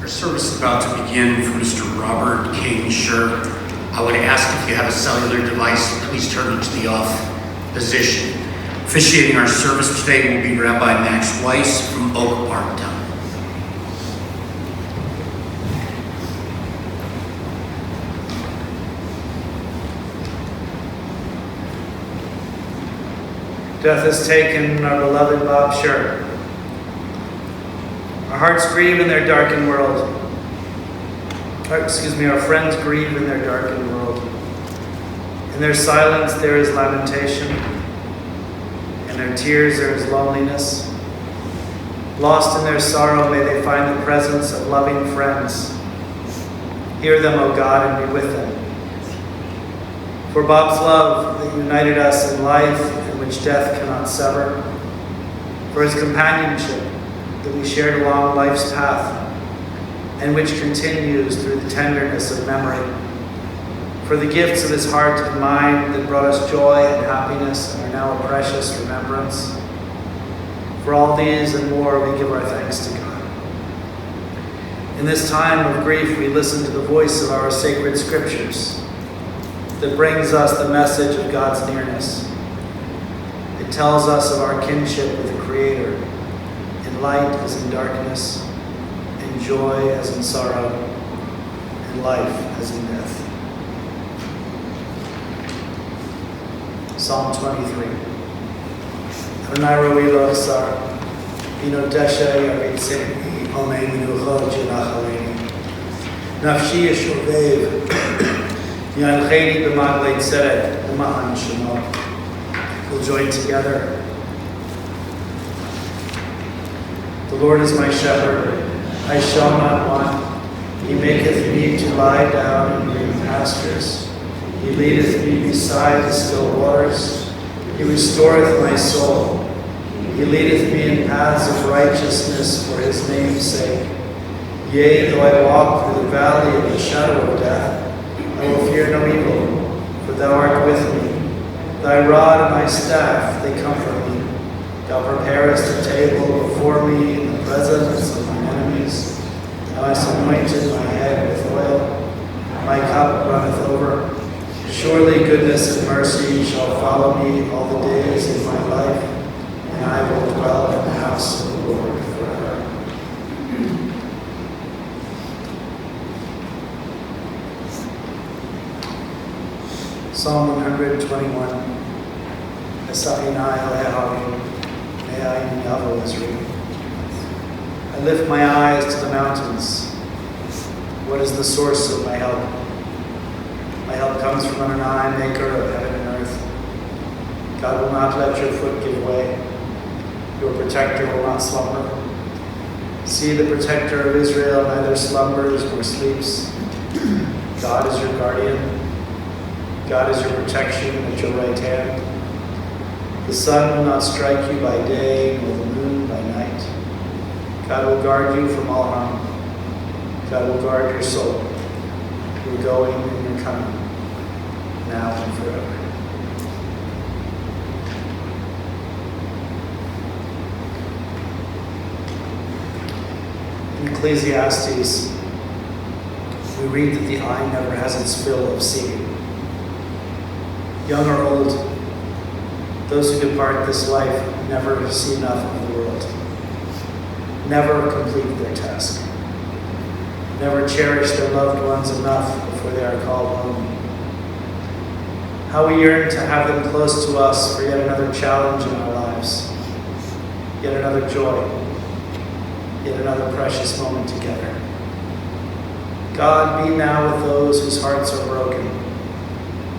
Our service is about to begin for Mr. Robert King Sher. I would ask if you have a cellular device, please turn it to the off position. Officiating our service today will be Rabbi Max Weiss from Oak Park Town. Death has taken our beloved Bob Sher. Our hearts grieve in their darkened world. Our friends grieve in their darkened world. In their silence there is lamentation. In their tears there is loneliness. Lost in their sorrow, may they find the presence of loving friends. Hear them, O God, and be with them. For Bob's love that united us in life and which death cannot sever. For his companionship that we shared along life's path and which continues through the tenderness of memory. For the gifts of his heart and mind that brought us joy and happiness and are now a precious remembrance. For all these and more, we give our thanks to God. In this time of grief, we listen to the voice of our sacred scriptures that brings us the message of God's nearness. It tells us of our kinship with the Creator, in light as in darkness, in joy as in sorrow, in life as in death. Psalm 23. Adonai roi lo asar, ino desha yaritzeni, omei minucho jinachaleni. Nafshi yeshovev, yancheni b'maglei tzedek, l'ma'an shemo. We'll join together. The Lord is my shepherd, I shall not want. He maketh me to lie down in green pastures. He leadeth me beside the still waters. He restoreth my soul. He leadeth me in paths of righteousness for his name's sake. Yea, though I walk through the valley of the shadow of death, I will fear no evil, for thou art with me. Thy rod and thy staff, they comfort me. Thou preparest a table before me in the presence of my enemies. Thou hast anointed my head with oil. My cup runneth over. Surely goodness and mercy shall follow me all the days of my life, and I will dwell in the house of the Lord forever. Psalm 121. I lift my eyes to the mountains. What is the source of my help? My help comes from Adonai, maker of heaven and earth. God will not let your foot give way. Your protector will not slumber. See, the protector of Israel neither slumbers nor sleeps. God is your guardian. God is your protection at your right hand. The sun will not strike you by day, nor the moon by night. God will guard you from all harm. God will guard your soul, your going and your coming, now and forever. In Ecclesiastes, we read that the eye never has its fill of seeing. Young or old, those who depart this life never see enough of the world, never complete their task, never cherish their loved ones enough before they are called home. How we yearn to have them close to us for yet another challenge in our lives, yet another joy, yet another precious moment together. God, be now with those whose hearts are broken,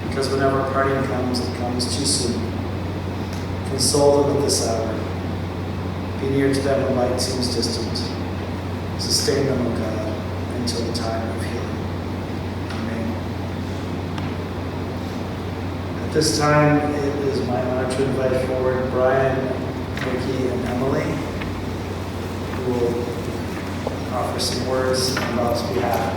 because whenever parting comes, it comes too soon. Console them at this hour. Be near to them when light seems distant. Sustain them, O God, until the time of healing. Amen. At this time, it is my honor to invite forward Brian, Ricky, and Emily, who will offer some words on Bob's behalf.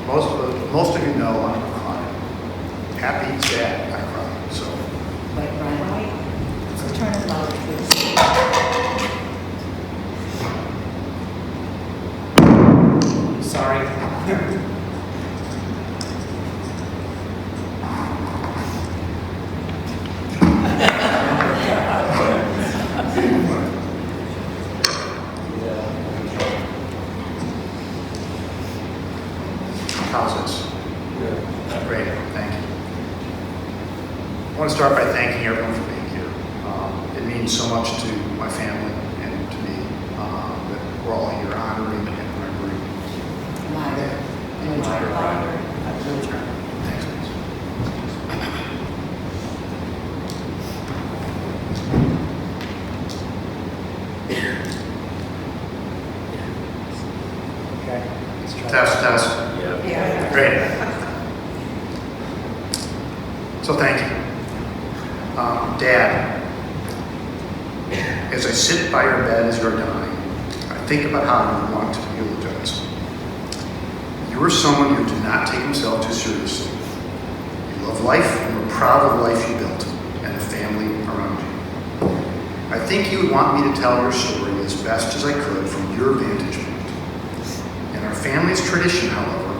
most of you know I'm a cry. Happy, sad, I cry. So Right. So turn it louder, please. Sorry. how's this? Great, thank you. I want to start by thanking everyone for being here. It means so much to my family and to me that we're all here honoring and remembering. Louder. Louder. Louder. Thanks, please. Okay. Let's try. Test. Yeah. Great. So thank you. Dad, as I sit by your bed as you're dying, I think about how you want to eulogize. You are someone who did not take himself too seriously. You love life and were proud of the life you built and the family around you. I think you would want me to tell your story as best as I could from your vantage point. In our family's tradition, however,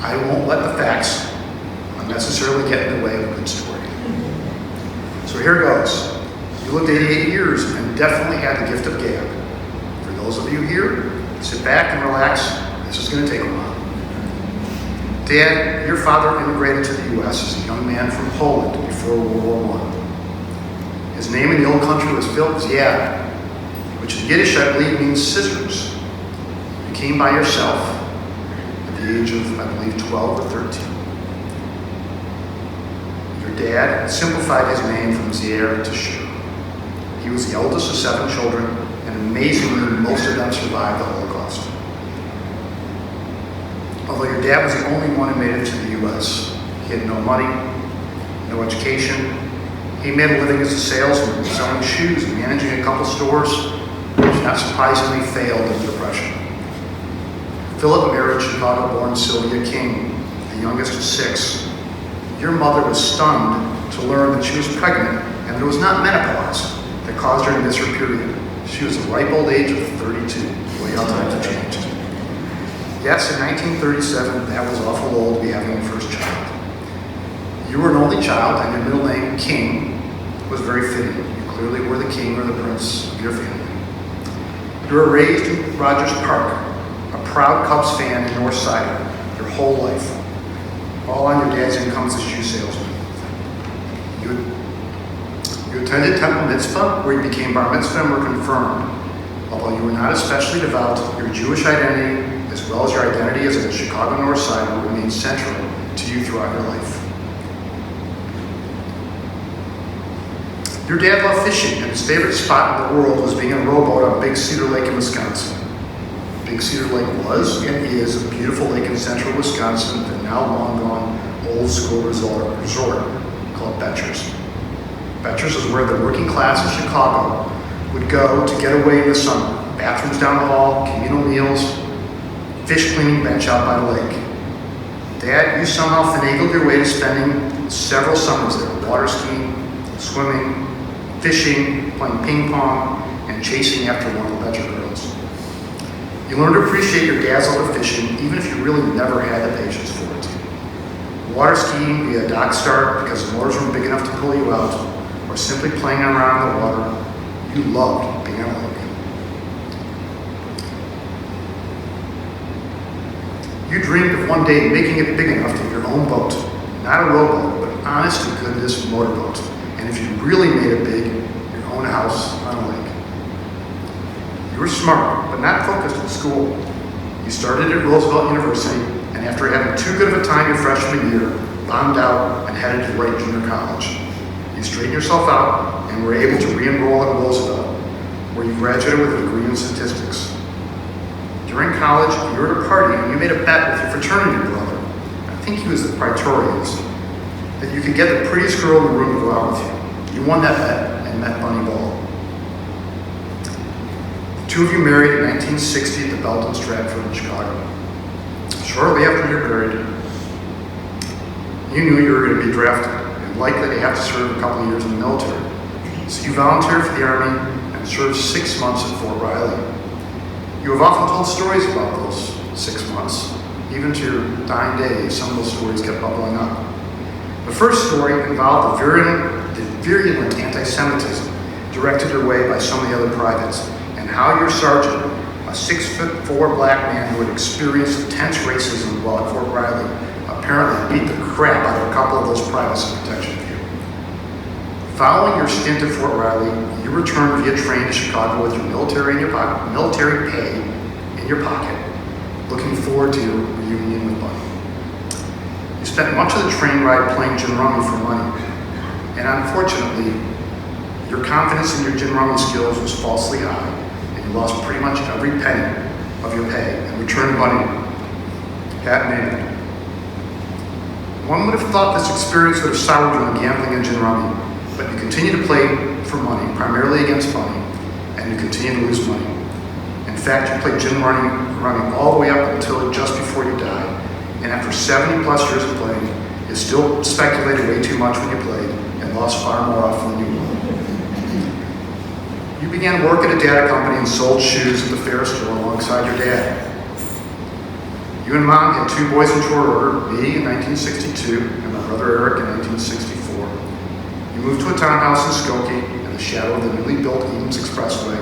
I won't let the facts unnecessarily get in the way of a good story. So here goes. You lived 88 years and definitely had the gift of gab. For those of you here, sit back and relax. This is going to take a while. Dad, your father immigrated to the U.S. as a young man from Poland before World War I. His name in the old country was Philip Ziad, which in Yiddish I believe means scissors. You came by yourself at the age of, I believe, 12 or 13. Your dad simplified his name from Sher to Sher. He was the eldest of 7 children, and amazingly, most of them survived the Holocaust. Although your dad was the only one who made it to the U.S., he had no money, no education. He made a living as a salesman, selling shoes and managing a couple stores, which not surprisingly failed in the Depression. Philip married Chicago-born Sylvia King, the youngest of 6. Your mother was stunned to learn that she was pregnant and that it was not menopause that caused her to miss her period. She was the ripe old age of 32. Boy, how times have changed. Yes, in 1937, that was awful old to be having your first child. You were an only child, and your middle name, King, was very fitting. You clearly were the king or the prince of your family. You were raised in Rogers Park, a proud Cubs fan in North Side your whole life. All on your dad's income as a shoe salesman. You attended Temple Mitzvah, where you became bar mitzvah and were confirmed. Although you were not especially devout, your Jewish identity, as well as your identity as a Chicago North Sider, remained central to you throughout your life. Your dad loved fishing, and his favorite spot in the world was being in a rowboat on Big Cedar Lake in Wisconsin. Big Cedar Lake was and is a beautiful lake in central Wisconsin, the now long gone old school resort called Betcher's. Betcher's is where the working class of Chicago would go to get away in the summer. Bathrooms down the hall, communal meals, fish cleaning bench out by the lake. Dad, you somehow finagled your way to spending several summers there, water skiing, swimming, fishing, playing ping pong, and chasing after one of the Betcher girls. You learned to appreciate your dad's love of fishing, even if you really never had the patience for it. Water skiing via dock start because the motors weren't big enough to pull you out, or simply playing around in the water, you loved being on a lake. You dreamed of one day making it big enough to have your own boat, not a rowboat, but honest to goodness motorboat. And if you really made it big, your own house on a lake. You were smart, but not focused in school. You started at Roosevelt University, and after having too good of a time your freshman year, bombed out and headed to Wright Junior College. You straightened yourself out and were able to re-enroll at Roosevelt, where you graduated with a degree in statistics. During college, you were at a party and you made a bet with your fraternity brother, I think he was the Praetorians, that you could get the prettiest girl in the room to go out with you. You won that bet and met Bunny Ball. The two of you married in 1960 at the Belton Stratford in Chicago. Shortly after you're buried, you knew you were going to be drafted and likely to have to serve a couple of years in the military. So you volunteered for the Army and served 6 months at Fort Riley. You have often told stories about those 6 months. Even to your dying day, some of those stories kept bubbling up. The first story involved the virulent anti-Semitism directed your way by some of the other privates, and how your sergeant, a 6'4" black man who had experienced intense racism while at Fort Riley, apparently beat the crap out of a couple of those privates in protection of you. Following your stint at Fort Riley, you returned via train to Chicago with your military pay in your pocket, looking forward to your reunion with Buddy. You spent much of the train ride playing gin rummy for money, and unfortunately, your confidence in your gin rummy skills was falsely high, and you lost pretty much every penny of your pay and returned money hat in hand. One would have thought this experience would have soured you on gambling and gin rummy, but you continue to play for money, primarily against money, and you continue to lose money. In fact, you played gin rummy all the way up until just before you died, and after 70 plus years of playing, you still speculated way too much when you played and lost far more often than you won. You began work at a data company and sold shoes at the fair store alongside your dad. You and Mom had 2 boys in short order, me in 1962 and my brother Eric in 1964. You moved to a townhouse in Skokie in the shadow of the newly built Edens Expressway,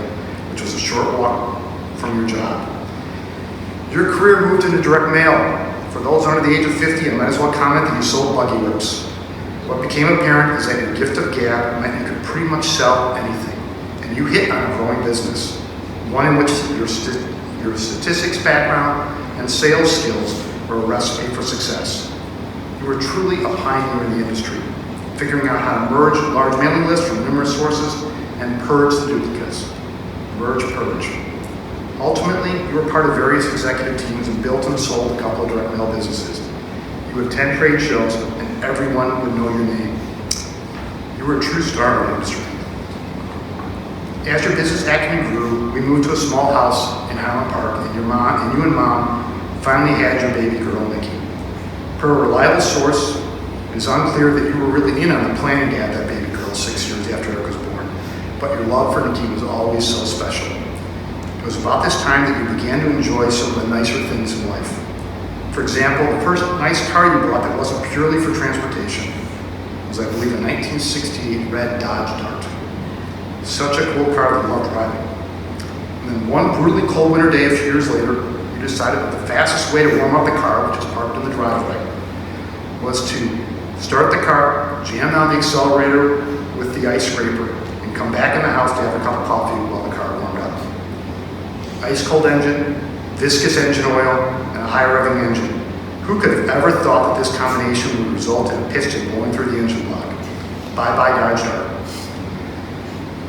which was a short walk from your job. Your career moved into direct mail. For those under the age of 50, I might as well comment that you sold buggy whips. What became apparent is that your gift of gab meant you could pretty much sell anything, and you hit on a growing business, one in which your statistics background and sales skills were a recipe for success. You were truly a pioneer in the industry, figuring out how to merge large mailing lists from numerous sources and purge the duplicates. Merge, purge. Ultimately, you were part of various executive teams and built and sold a couple of direct mail businesses. You would attend trade shows and everyone would know your name. You were a true star in the industry. As your business acumen grew, we moved to a small house in Highland Park, and you and Mom finally had your baby girl, Nikki. Per a reliable source, it is unclear that you were really in on the planning to have that baby girl 6 years after Eric was born, but your love for Nikki was always so special. It was about this time that you began to enjoy some of the nicer things in life. For example, the first nice car you bought that wasn't purely for transportation was, I believe, a 1968 red Dodge Dart. Such a cool car that you loved driving. And then one brutally cold winter day a few years later, you decided that the fastest way to warm up the car, which is parked in the driveway, was to start the car, jam down the accelerator with the ice scraper, and come back in the house to have a cup of coffee while the car warmed up. Ice cold engine, viscous engine oil, and a high revving engine. Who could have ever thought that this combination would result in a piston blowing through the engine block? Bye-bye Dodge Dart.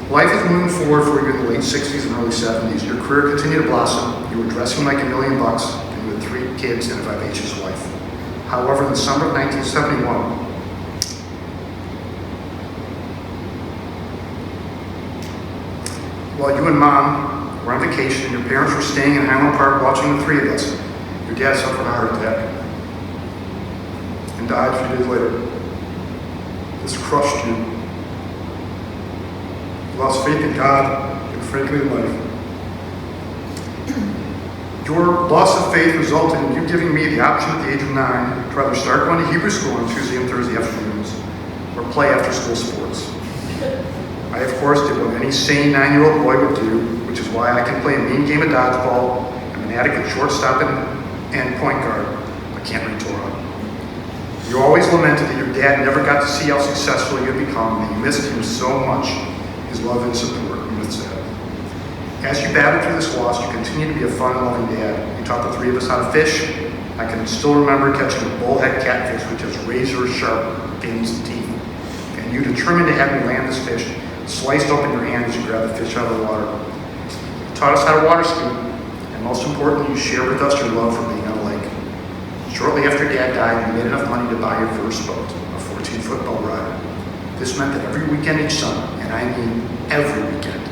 Life was moving forward for you in the late 60s and early 70s. Your career continued to blossom. You were dressing like $1 million, and you had 3 kids and a vivacious wife. However, in the summer of 1971, while you and Mom were on vacation and your parents were staying in Highland Park watching the 3 of us, your dad suffered a heart attack and died a few days later. This crushed you. You lost faith in God and frankly in life. Your loss of faith resulted in you giving me the option at the age of 9 to either start going to Hebrew school on Tuesday and Thursday afternoons or play after school sports. I, of course, did what any sane 9-year-old boy would do, which is why I can play a mean game of dodgeball. I'm an adequate shortstop and point guard, but can't read Torah. You always lamented that your dad never got to see how successful you had become, and that you missed him so much, his love and support, you must say. As you battled through this loss, you continued to be a fun, loving dad. You taught the 3 of us how to fish. I can still remember catching a bullhead catfish, which has razor-sharp fins and teeth, and you determined to have me land this fish sliced open your hand as you grabbed the fish out of the water. You taught us how to water ski, and most importantly, you shared with us your love for being on a lake. Shortly after Dad died, you made enough money to buy your first boat, a 14-foot boat rider. This meant that every weekend each summer, and I mean every weekend,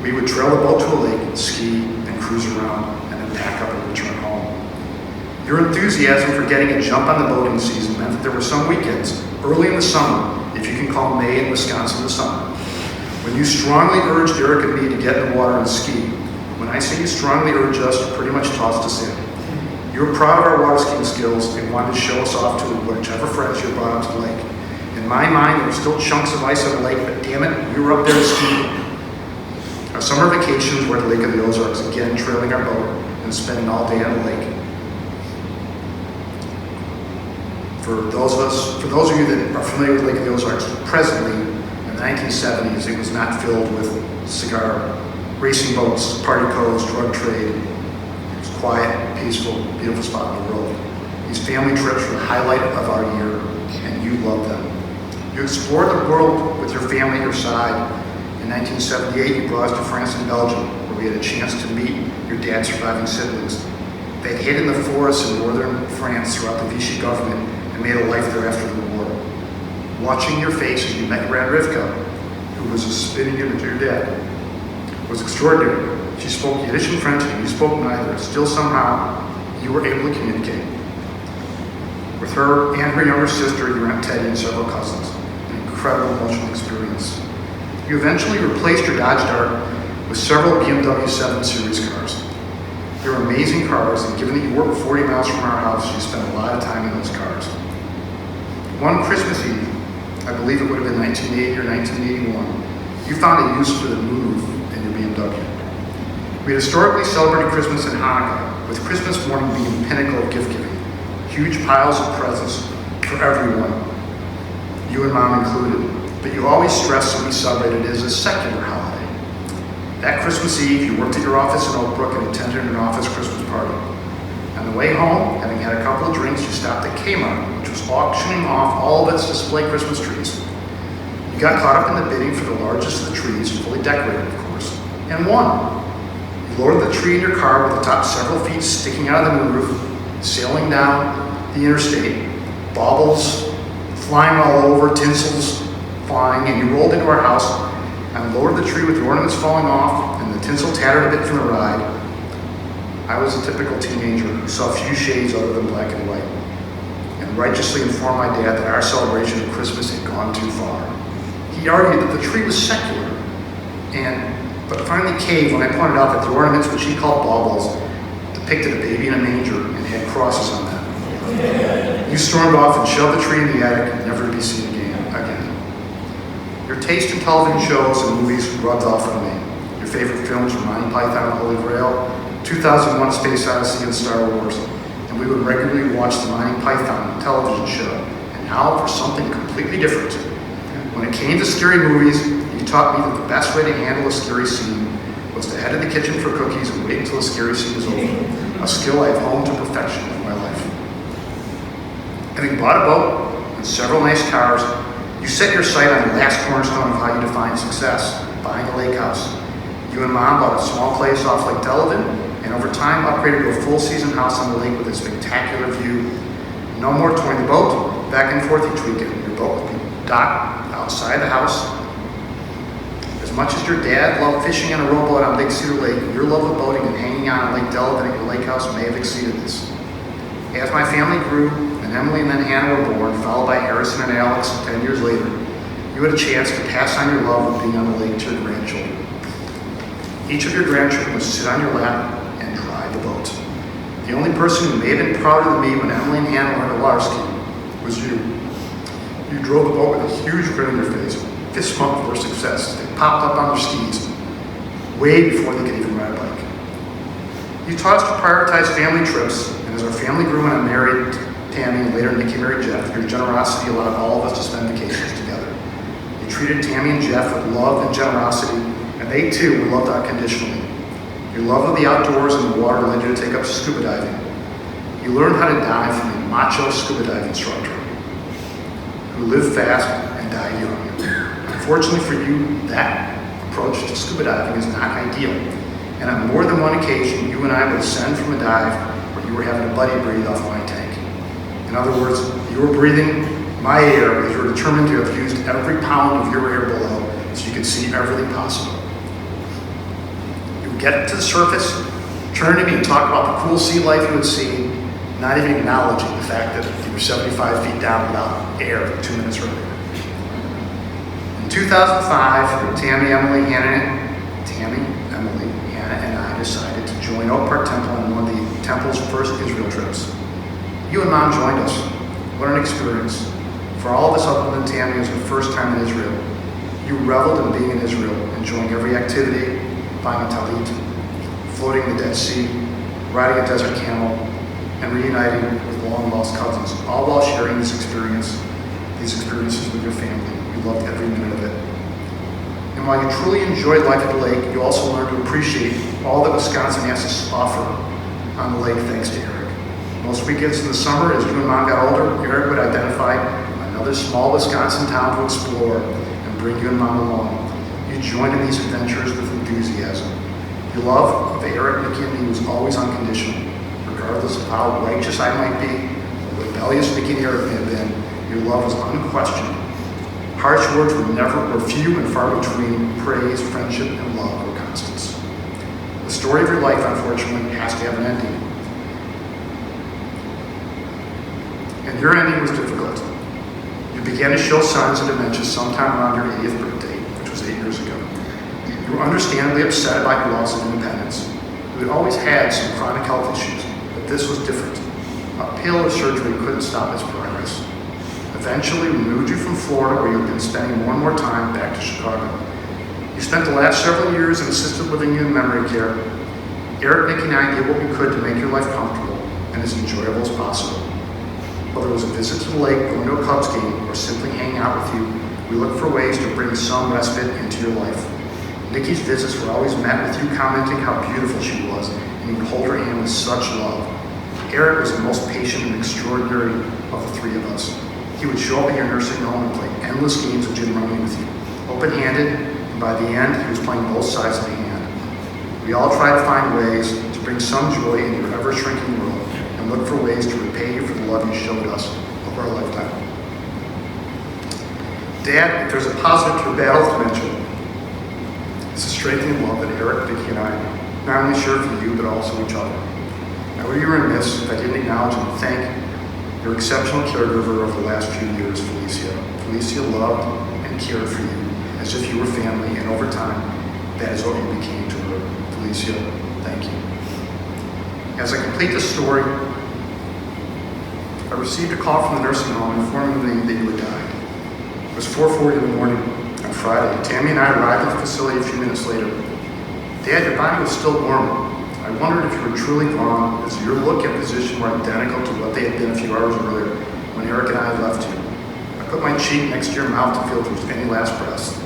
we would trail the boat to a lake, ski, and cruise around, and then pack up and return home. Your enthusiasm for getting a jump on the boating season meant that there were some weekends, early in the summer, if you can call May in Wisconsin the summer, when you strongly urged Eric and me to get in the water and ski. When I say you strongly urge us, you pretty much tossed us in. You were proud of our water skiing skills and wanted to show us off to whichever friends you brought up to the lake. In my mind, there were still chunks of ice on the lake, but damn it, we were up there skiing. Our summer vacations were at the Lake of the Ozarks, again trailing our boat and spending all day on the lake. For those of you that are familiar with Lake of the Ozarks, presently, in the 1970s, it was not filled with cigar racing boats, party codes, drug trade. It was quiet, peaceful, beautiful spot in the world. These family trips were the highlight of our year, and you loved them. You explored the world with your family at your side. In 1978, you brought us to France and Belgium, where we had a chance to meet your dad's surviving siblings. They hid in the forests in northern France throughout the Vichy government and made a life there after the war. Watching your face as you met your Aunt Rivka, who was a spinning unit to your dad, was extraordinary. She spoke Yiddish and French, and you spoke neither. Still, somehow, you were able to communicate. With her and her younger sister, your Aunt Teddy, and several cousins. An incredible emotional experience. You eventually replaced your Dodge Dart with several BMW 7 Series cars. They're amazing cars, and given that you work 40 miles from our house, you spent a lot of time in those cars. One Christmas Eve, I believe it would have been 1980 or 1981, you found a use for the move in your BMW. We had historically celebrated Christmas and Hanukkah, with Christmas morning being the pinnacle of gift giving. Huge piles of presents for everyone, you and Mom included. But you always stressed that we celebrated it as a secular holiday. That Christmas Eve, you worked at your office in Oak Brook and attended an office Christmas party. On the way home, having had a couple of drinks, you stopped at Kmart, which was auctioning off all of its display Christmas trees. You got caught up in the bidding for the largest of the trees, fully decorated, of course, and won. You lowered the tree in your car with the top several feet sticking out of the moonroof, sailing down the interstate, baubles flying all over, tinsels flying, and you rolled into our house and lowered the tree with the ornaments falling off and the tinsel tattered a bit from the ride. I was a typical teenager who saw few shades other than black and white, and righteously informed my dad that our celebration of Christmas had gone too far. He argued that the tree was secular, but finally caved when I pointed out that the ornaments, which he called baubles, depicted a baby in a manger and had crosses on them. You stormed off and shoved the tree in the attic, never to be seen again. Your taste in television shows and movies rubbed off on me. Your favorite films were Monty Python and the Holy Grail, 2001: Space Odyssey, and Star Wars. And we would regularly watch the Monty Python television show. And now for something completely different. When it came to scary movies, you taught me that the best way to handle a scary scene was to head to the kitchen for cookies and wait until the scary scene was over. A skill I have honed to perfection in my life. Having bought a boat and several nice cars, you set your sight on the last cornerstone of how you define success, buying a lake house. You and Mom bought a small place off Lake Delavan, and over time upgraded to a full season house on the lake with a spectacular view. No more towing the boat back and forth each weekend. Your boat would be docked outside the house. As much as your dad loved fishing on a rowboat on Big Cedar Lake, your love of boating and hanging out on Lake Delavan at your lake house may have exceeded this. As my family grew, and Emily and then Hannah were born, followed by Harrison and Alex 10 years later, you had a chance to pass on your love of being on the lake to your grandchildren. Each of your grandchildren would sit on your lap and drive the boat. The only person who may have been prouder than me when Emily and Hannah learned to water ski was you. You drove the boat with a huge grin on your face, fist bump for success. They popped up on their skis way before they could even ride a bike. You taught us to prioritize family trips, and as our family grew and I married Tammy and later Nikki married Jeff, your generosity allowed all of us to spend vacations together. You treated Tammy and Jeff with love and generosity, and they too were loved unconditionally. Your love of the outdoors and the water led you to take up scuba diving. You learned how to dive from a macho scuba dive instructor who lived fast and died young. Unfortunately for you, that approach to scuba diving is not ideal. And on more than one occasion, you and I would ascend from a dive where you were having a buddy breathe off my tank. In other words, you were breathing my air as you were determined to have used every pound of your air below so you could see everything possible. You would get to the surface, turn to me and talk about the cool sea life you had seen, not even acknowledging the fact that you were 75 feet down without air 2 minutes earlier. In 2005, Tammy, Emily, Hannah, and I decided to join Oak Park Temple on one of the temple's first Israel trips. You and Mom joined us. What an experience. For all of us other than Tammy, it was her first time in Israel. You reveled in being in Israel, enjoying every activity, buying a talit, floating in the Dead Sea, riding a desert camel, and reuniting with long-lost cousins, all while sharing these experiences with your family. You loved every minute of it. And while you truly enjoyed life at the lake, you also learned to appreciate all that Wisconsin has to offer on the lake thanks to Eric. Most weekends in the summer, as you and Mom got older, Eric would identify another small Wisconsin town to explore and bring you and Mom along. You joined in these adventures with enthusiasm. Your love of Eric, Nikki, and me was always unconditional. Regardless of how righteous I might be, or rebellious Nikki and Eric may have been, your love was unquestioned. Harsh words were few and far between. Praise, friendship, and love were constants. The story of your life, unfortunately, has to have an ending. And your ending was difficult. You began to show signs of dementia sometime around your 80th birthday, which was 8 years ago. You were understandably upset about your loss of independence. You had always had some chronic health issues, but this was different. A pill or surgery couldn't stop its progress. Eventually, we moved you from Florida, where you've been spending more and more time, back to Chicago. You spent the last several years in assisted living and memory care. Eric, Nikki, and I did what we could to make your life comfortable and as enjoyable as possible. Whether it was a visit to the lake, going to a Cubs game, or simply hanging out with you, we looked for ways to bring some respite into your life. Nikki's visits were always met with you commenting how beautiful she was, and you would hold her hand with such love. Eric was the most patient and extraordinary of the three of us. He would show up at your nursing home and play endless games of gin rummy with you, open-handed, and by the end, he was playing both sides of the hand. We all tried to find ways to bring some joy into your ever-shrinking world and look for ways to repay you for the love you showed us over our lifetime. Dad, if there's a positive to your battle with dementia, it's the strengthening love that Eric, Vicki, and I not only share for you, but also each other. I would be remiss if I didn't acknowledge and thank your exceptional caregiver over the last few years, Felicia. Felicia loved and cared for you as if you were family, and over time, that is what you became to her. Felicia, thank you. As I complete this story, I received a call from the nursing home informing me that you had died. It was 4:40 in the morning on Friday. Tammy and I arrived at the facility a few minutes later. Dad, your body was still warm. I wondered if you were truly gone, as your look and position were identical to what they had been a few hours earlier when Eric and I had left you. I put my cheek next to your mouth to feel if there was any last breath.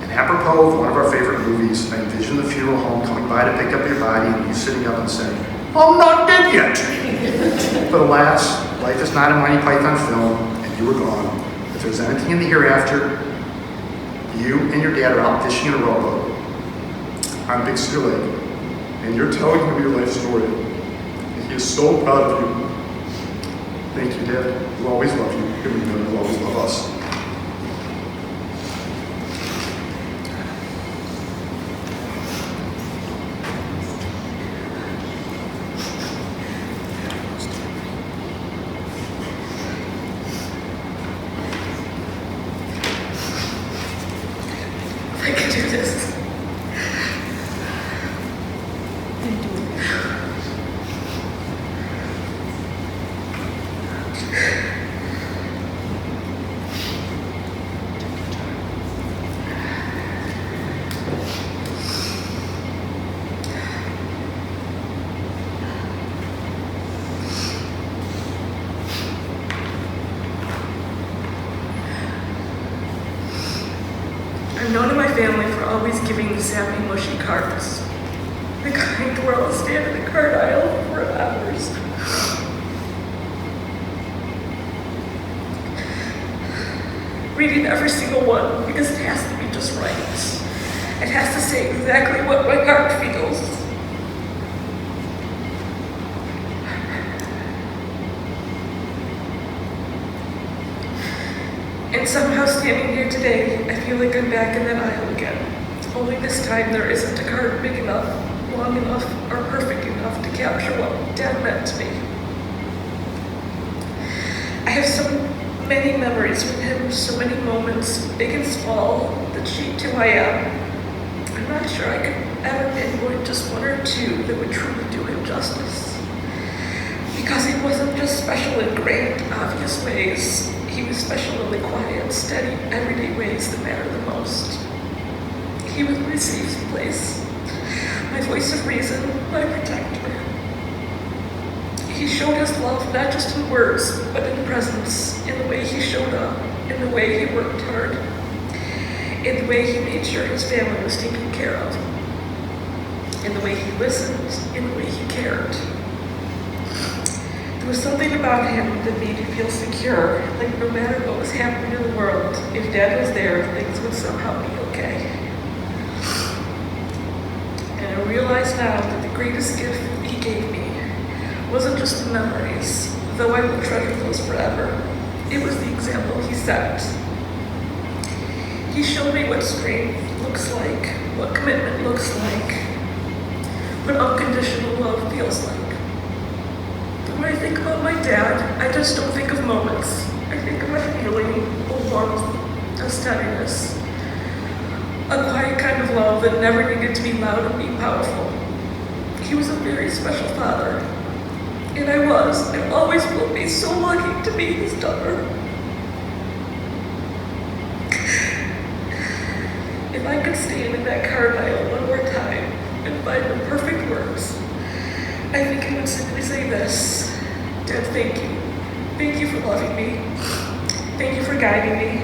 And apropos of one of our favorite movies, I envisioned the funeral home coming by to pick up your body and you sitting up and saying, "I'm not dead yet." But alas, life is not a Monty Python film, and you were gone. If there's anything in the hereafter, you and your dad are out fishing in a rowboat on Big Cedar Lake, and you're telling him your life story. And he is so proud of you. Thank you, Dad. We'll always love you, and we know you'll always love us. I can do this. I'm known in my family for always giving the sappy, mushy cards. The kind where I'll stand in the card aisle for hours. Reading every single one because it has to be just right. It has to say exactly what my heart feels. And somehow standing here today, I feel like I'm back in that aisle again. Only this time there isn't a card big enough, long enough, or perfect enough to capture what Dad meant to me. I have so many memories with him, so many moments, big and small, that shaped who I am. I'm not sure I could ever pinpoint just one or two that would truly do him justice. Because he wasn't just special in grand, obvious ways. He was special in the quiet, steady, everyday ways that matter the most. He was my safe place, my voice of reason, my protector. He showed his love not just in words, but in presence, in the way he showed up, in the way he worked hard, in the way he made sure his family was taken care of, in the way he listened, in the way he cared. There was something about him that made you feel secure, like no matter what was happening in the world, if Dad was there, things would somehow be okay. And I realize now that the greatest gift he gave me wasn't just the memories, though I will treasure those forever. It was the example he set. He showed me what strength looks like, what commitment looks like, what unconditional love feels like. When I think about my dad, I just don't think of moments. I think of a feeling, a warmth, a steadiness, a quiet kind of love that never needed to be loud and be powerful. He was a very special father, and I was, and always will be, so lucky to be his daughter. If I could stand in that card aisle one more time and find the perfect words, I think I would simply say this: Dad, thank you. Thank you for loving me. Thank you for guiding me.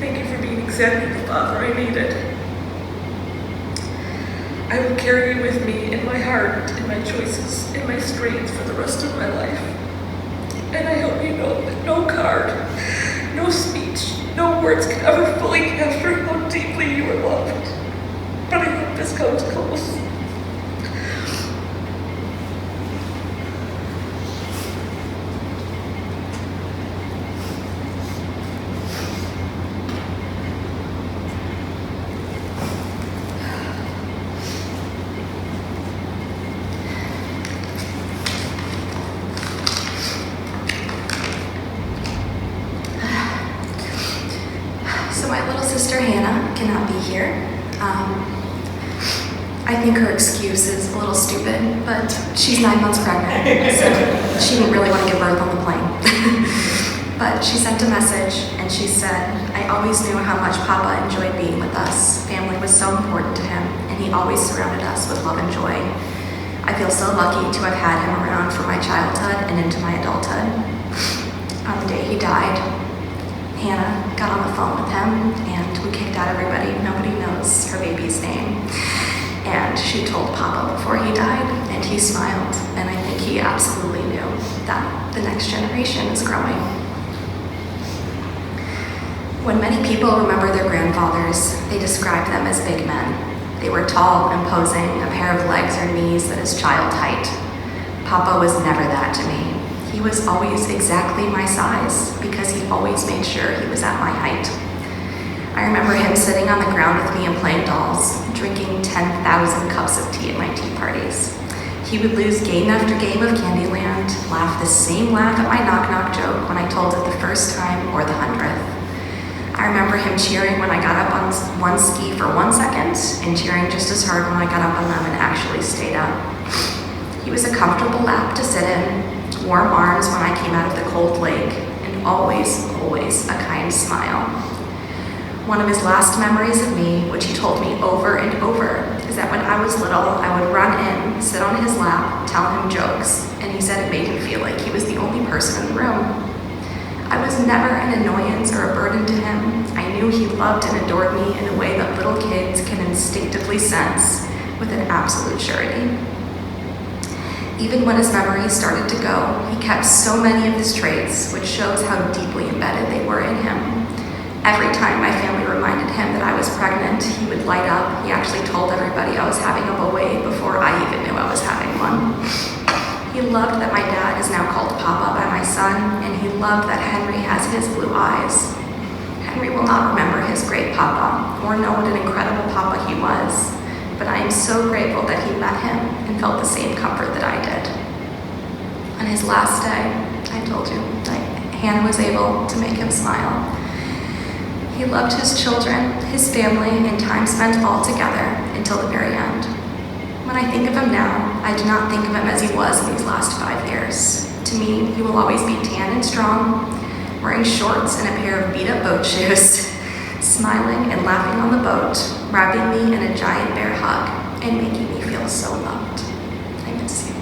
Thank you for being exactly the father I needed. I will carry you with me in my heart, in my choices, in my strength for the rest of my life. And I hope you know that no card, no speech, no words can ever fully capture how deeply you are loved. But I hope this comes close. So my little sister Hannah cannot be here. I think her excuse is a little stupid, but she's 9 months pregnant, so she didn't really want to give birth on the plane. But she sent a message and she said, "I always knew how much Papa enjoyed being with us. Family was so important to him, and he always surrounded us with love and joy. I feel so lucky to have had him around for my childhood and into my adulthood." On the day he died, Hannah got on the phone with him and we kicked out everybody. Nobody knows her baby's name. And she told Papa before he died, and he smiled. And I think he absolutely knew that the next generation is growing. When many people remember their grandfathers, they describe them as big men. They were tall, imposing, a pair of legs or knees that is child height. Papa was never that to me. He was always exactly my size because he always made sure he was at my height. I remember him sitting on the ground with me and playing dolls, drinking 10,000 cups of tea at my tea parties. He would lose game after game of Candyland, laugh the same laugh at my knock-knock joke when I told it the first time or the 100th. I remember him cheering when I got up on one ski for 1 second and cheering just as hard when I got up on them and actually stayed up. He was a comfortable lap to sit in, warm arms when I came out of the cold lake, and always, always a kind smile. One of his last memories of me, which he told me over and over, is that when I was little, I would run in, sit on his lap, tell him jokes, and he said it made him feel like he was the only person in the room. I was never an annoyance or a burden to him. I knew he loved and adored me in a way that little kids can instinctively sense with an absolute surety. Even when his memories started to go, he kept so many of his traits, which shows how deeply embedded they were in him. Every time my family reminded him that I was pregnant, he would light up. He actually told everybody I was having a boy before I even knew I was having one. He loved that my dad is now called Papa by my son, and he loved that Henry has his blue eyes. Henry will not remember his great Papa or know what an incredible Papa he was, but I am so grateful that he met him and felt the same comfort that I did. On his last day, I told you, Hannah was able to make him smile. He loved his children, his family, and time spent all together until the very end. When I think of him now, I do not think of him as he was in these last 5 years. To me, he will always be tan and strong, wearing shorts and a pair of beat-up boat shoes, smiling and laughing on the boat, wrapping me in a giant bear hug, and making me feel so loved. I miss you.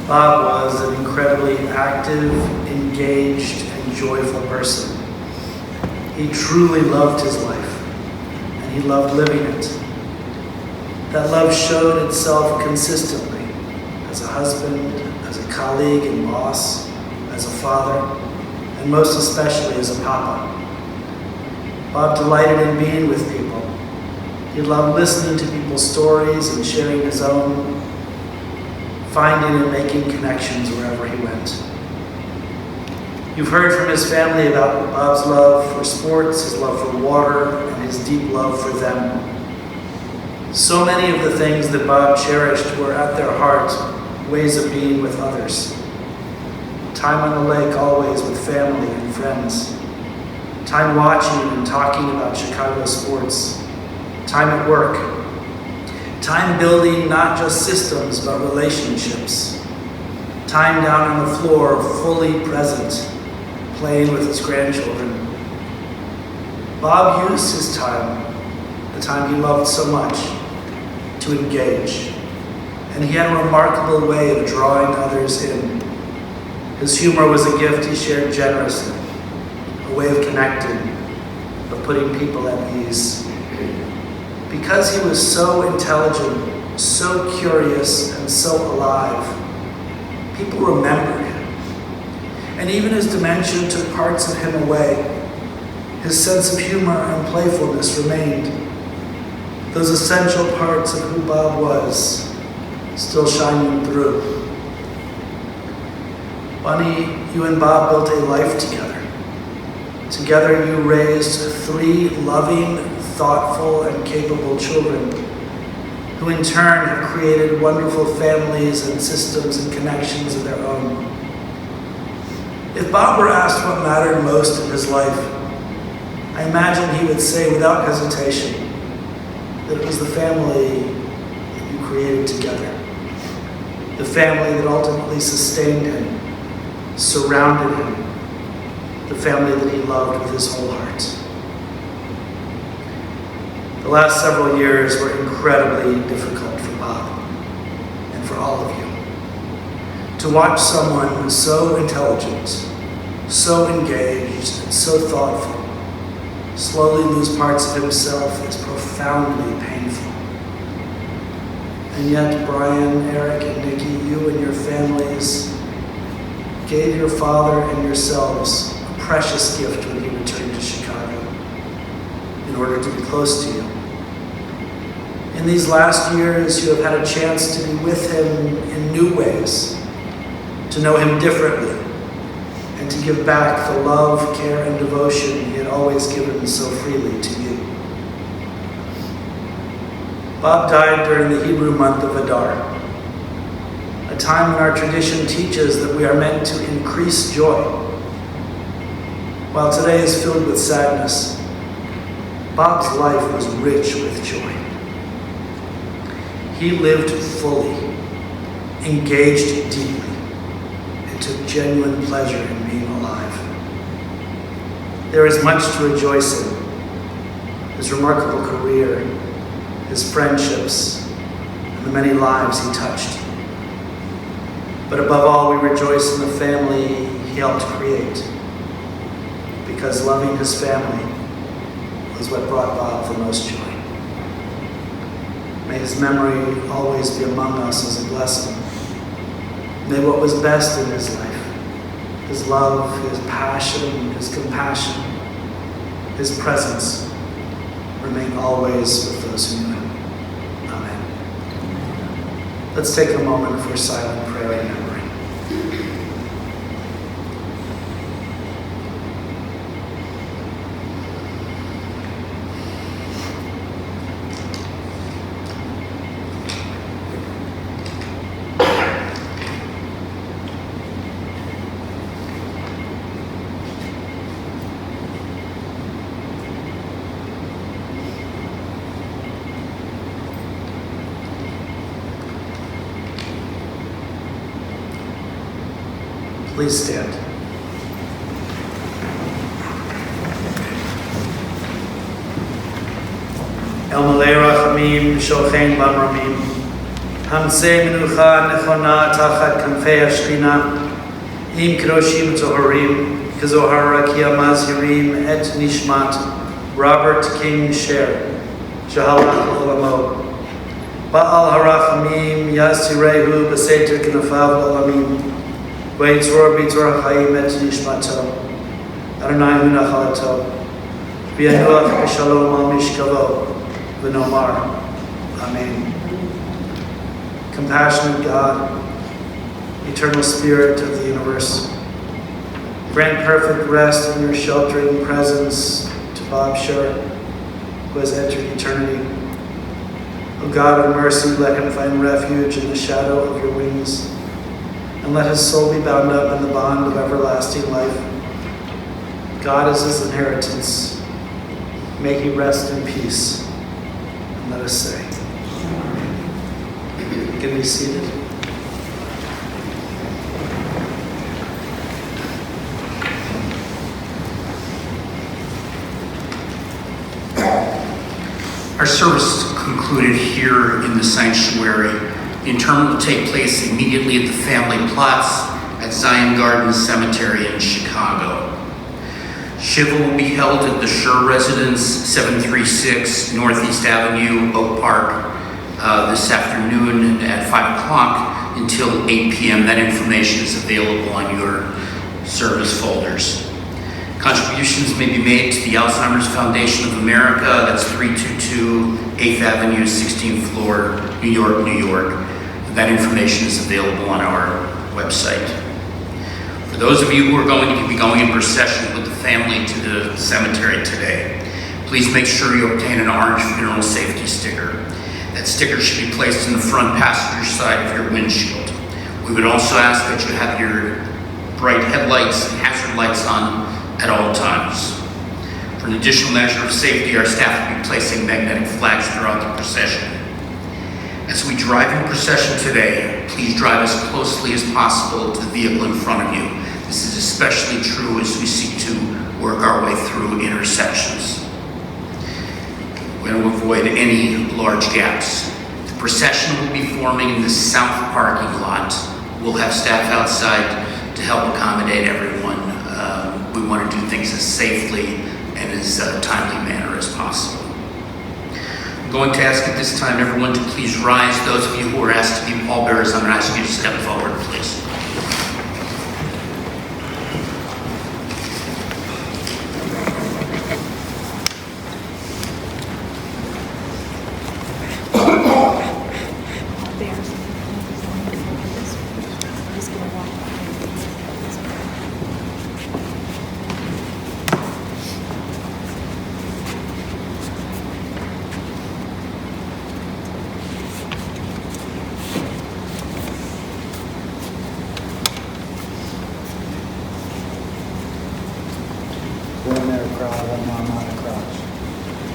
Bob was an incredibly active, engaged, and joyful person. He truly loved his life, and he loved living it. That love showed itself consistently as a husband, as a colleague and boss, as a father, and most especially as a papa. Bob delighted in being with people. He loved listening to people's stories and sharing his own, finding and making connections wherever he went. You've heard from his family about Bob's love for sports, his love for water, and his deep love for them. So many of the things that Bob cherished were at their heart ways of being with others. Time on the lake always with family and friends. Time watching and talking about Chicago sports. Time at work. Time building not just systems, but relationships. Time down on the floor, fully present, playing with his grandchildren. Bob used his time, the time he loved so much, to engage. And he had a remarkable way of drawing others in. His humor was a gift he shared generously, a way of connecting, of putting people at ease. Because he was so intelligent, so curious, and so alive, people remembered him. And even his dementia took parts of him away. His sense of humor and playfulness remained. Those essential parts of who Bob was, still shining through. Bunny, you and Bob built a life together. Together you raised 3 loving, thoughtful, and capable children, who in turn have created wonderful families and systems and connections of their own. If Bob were asked what mattered most in his life, I imagine he would say without hesitation that it was the family that you created together. The family that ultimately sustained him, surrounded him, the family that he loved with his whole heart. The last several years were incredibly difficult for Bob and for all of you. To watch someone so intelligent, so engaged, and so thoughtful slowly lose parts of himself is profoundly painful. And yet, Brian, Eric, and Nikki, you and your families gave your father and yourselves a precious gift when he returned to Chicago in order to be close to you. In these last years, you have had a chance to be with him in new ways, to know him differently, and to give back the love, care, and devotion he had always given so freely to you. Bob died during the Hebrew month of Adar, a time when our tradition teaches that we are meant to increase joy. While today is filled with sadness, Bob's life was rich with joy. He lived fully, engaged deeply, and took genuine pleasure in being alive. There is much to rejoice in: his remarkable career, his friendships, and the many lives he touched. But above all, we rejoice in the family he helped create, because loving his family was what brought Bob the most joy. May his memory always be among us as a blessing. May what was best in his life, his love, his passion, his compassion, his presence, remain always with those who knew him. Amen. Let's take a moment for silent prayer and memory. Please stand. El Malay Rachamim, Shochein Bamramim, Hamsei Menucha Nechona Tachat Kanfei Ashchina, Im Kedoshim Zoharim, Kezohar Rakia Mazhirim Et Nishmat, Robert King Sher, Shahalach Olamo, Ba'al Harachamim, Yasirehu, Beseter Knafav Olamim, Veitzor Bitzor Chaim Et Nishmato, Adonai Hu Nachalato, V'yanuach B'Shalom Al Mishkavo, V'nomar. Amen. Compassionate God, eternal Spirit of the universe, grant perfect rest in your sheltering presence to Bob Sher, who has entered eternity. O God of mercy, let him find refuge in the shadow of your wings, and let his soul be bound up in the bond of everlasting life. God is his inheritance. May he rest in peace. And let us say, you can be seated. Our service concluded here in the sanctuary. The interment will take place immediately at the family plots at Zion Garden Cemetery in Chicago. Shiva will be held at the Sher Residence, 736 Northeast Avenue, Oak Park, this afternoon at 5 o'clock until 8 p.m. That information is available on your service folders. Contributions may be made to the Alzheimer's Foundation of America, that's 322 8th Avenue, 16th floor, New York, New York. That information is available on our website. For those of you who are going to be going in procession with the family to the cemetery today, please make sure you obtain an orange funeral safety sticker. That sticker should be placed in the front passenger side of your windshield. We would also ask that you have your bright headlights and hazard lights on at all times. For an additional measure of safety, our staff will be placing magnetic flags throughout the procession. As we drive in procession today, please drive as closely as possible to the vehicle in front of you. This is especially true as we seek to work our way through intersections. We're going to avoid any large gaps. The procession will be forming in the south parking lot. We'll have staff outside to help accommodate everyone. We want to do things as safely and as timely manner as possible. I'm going to ask at this time everyone to please rise. Those of you who are asked to be pallbearers, I'm going to ask you to step forward, please.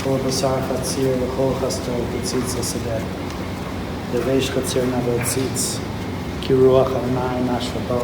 Kol basar chatzir v'chol chasto b'tzitza sedeh. the Reish Chatzir Navot Tzitz, Ki Ruach Adonai Nash V'Bo.